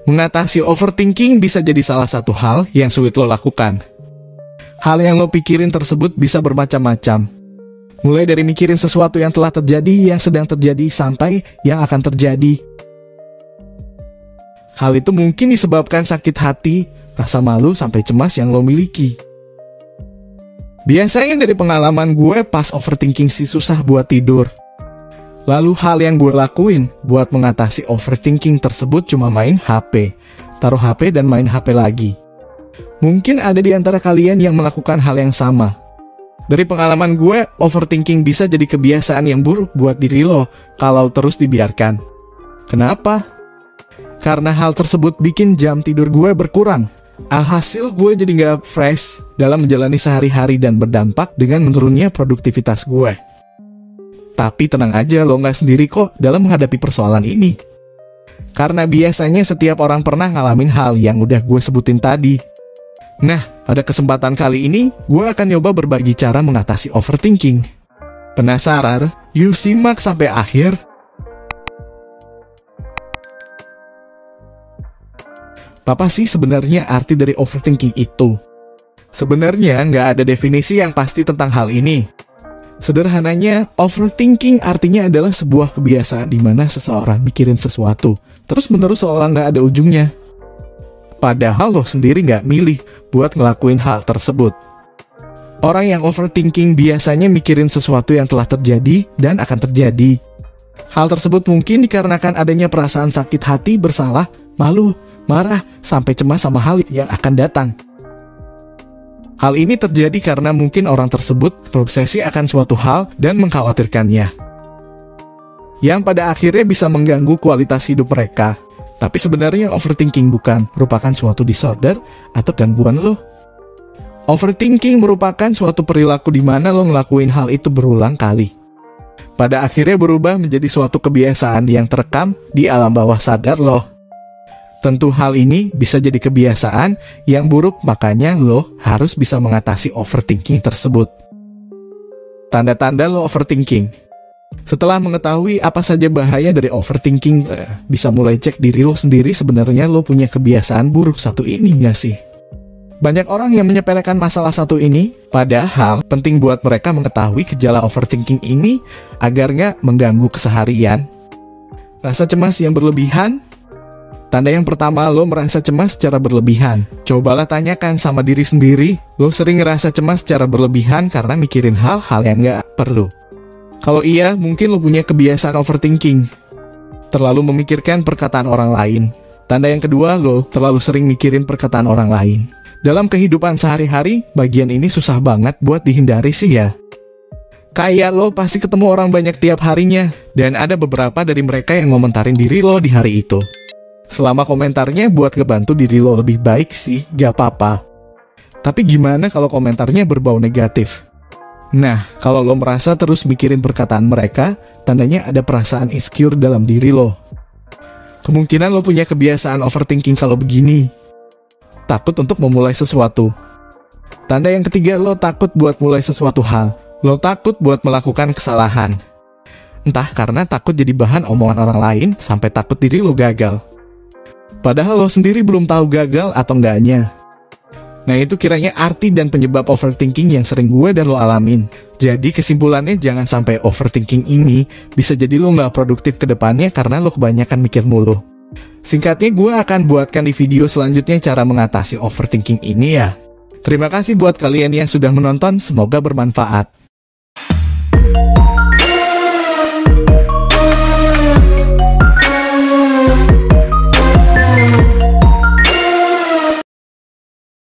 Mengatasi overthinking bisa jadi salah satu hal yang sulit lo lakukan. Hal yang lo pikirin tersebut bisa bermacam-macam. Mulai dari mikirin sesuatu yang telah terjadi, yang sedang terjadi, sampai yang akan terjadi. Hal itu mungkin disebabkan sakit hati, rasa malu, sampai cemas yang lo miliki. Biasanya dari pengalaman gue pas overthinking sih susah buat tidur. Lalu hal yang gue lakuin buat mengatasi overthinking tersebut cuma main HP, taruh HP dan main HP lagi. Mungkin ada di antara kalian yang melakukan hal yang sama. Dari pengalaman gue, overthinking bisa jadi kebiasaan yang buruk buat diri lo kalau terus dibiarkan. Kenapa? Karena hal tersebut bikin jam tidur gue berkurang. Alhasil gue jadi gak fresh dalam menjalani sehari-hari dan berdampak dengan menurunnya produktivitas gue. Tapi tenang aja, lo gak sendiri kok dalam menghadapi persoalan ini. Karena biasanya setiap orang pernah ngalamin hal yang udah gue sebutin tadi. Nah, pada kesempatan kali ini, gue akan nyoba berbagi cara mengatasi overthinking. Penasaran? Yuk simak sampai akhir. Apa sih sebenarnya arti dari overthinking itu? Sebenarnya nggak ada definisi yang pasti tentang hal ini. Sederhananya, overthinking artinya adalah sebuah kebiasaan di mana seseorang mikirin sesuatu terus-menerus seolah nggak ada ujungnya. Padahal lo sendiri nggak milih buat ngelakuin hal tersebut. Orang yang overthinking biasanya mikirin sesuatu yang telah terjadi dan akan terjadi. Hal tersebut mungkin dikarenakan adanya perasaan sakit hati, bersalah, malu, marah, sampai cemas sama hal yang akan datang. Hal ini terjadi karena mungkin orang tersebut terobsesi akan suatu hal dan mengkhawatirkannya, yang pada akhirnya bisa mengganggu kualitas hidup mereka. Tapi sebenarnya overthinking bukan merupakan suatu disorder atau gangguan lo. Overthinking merupakan suatu perilaku di mana lo ngelakuin hal itu berulang kali. Pada akhirnya berubah menjadi suatu kebiasaan yang terekam di alam bawah sadar lo. Tentu hal ini bisa jadi kebiasaan yang buruk, makanya lo harus bisa mengatasi overthinking tersebut. Tanda-tanda lo overthinking. Setelah mengetahui apa saja bahaya dari overthinking, bisa mulai cek diri lo sendiri, sebenarnya lo punya kebiasaan buruk satu ini nggak sih? Banyak orang yang menyepelekan masalah satu ini, padahal penting buat mereka mengetahui gejala overthinking ini agar nggak mengganggu keseharian. Rasa cemas yang berlebihan. Tanda yang pertama, lo merasa cemas secara berlebihan. Cobalah tanyakan sama diri sendiri, lo sering ngerasa cemas secara berlebihan karena mikirin hal-hal yang nggak perlu? Kalau iya, mungkin lo punya kebiasaan overthinking. Terlalu memikirkan perkataan orang lain. Tanda yang kedua, lo terlalu sering mikirin perkataan orang lain. Dalam kehidupan sehari-hari, bagian ini susah banget buat dihindari sih ya. Kayak lo pasti ketemu orang banyak tiap harinya, dan ada beberapa dari mereka yang ngomentarin diri lo di hari itu. Selama komentarnya buat ngebantu diri lo lebih baik sih, gak apa-apa. Tapi gimana kalau komentarnya berbau negatif? Nah, kalau lo merasa terus mikirin perkataan mereka, tandanya ada perasaan insecure dalam diri lo. Kemungkinan lo punya kebiasaan overthinking kalau begini. Takut untuk memulai sesuatu. Tanda yang ketiga, lo takut buat mulai sesuatu hal. Lo takut buat melakukan kesalahan. Entah karena takut jadi bahan omongan orang lain, sampai takut diri lo gagal. Padahal lo sendiri belum tahu gagal atau enggaknya. Nah, itu kiranya arti dan penyebab overthinking yang sering gue dan lo alamin. Jadi kesimpulannya, jangan sampai overthinking ini bisa jadi lo nggak produktif ke depannya karena lo kebanyakan mikir mulu. Singkatnya, gue akan buatkan di video selanjutnya cara mengatasi overthinking ini ya. Terima kasih buat kalian yang sudah menonton, semoga bermanfaat.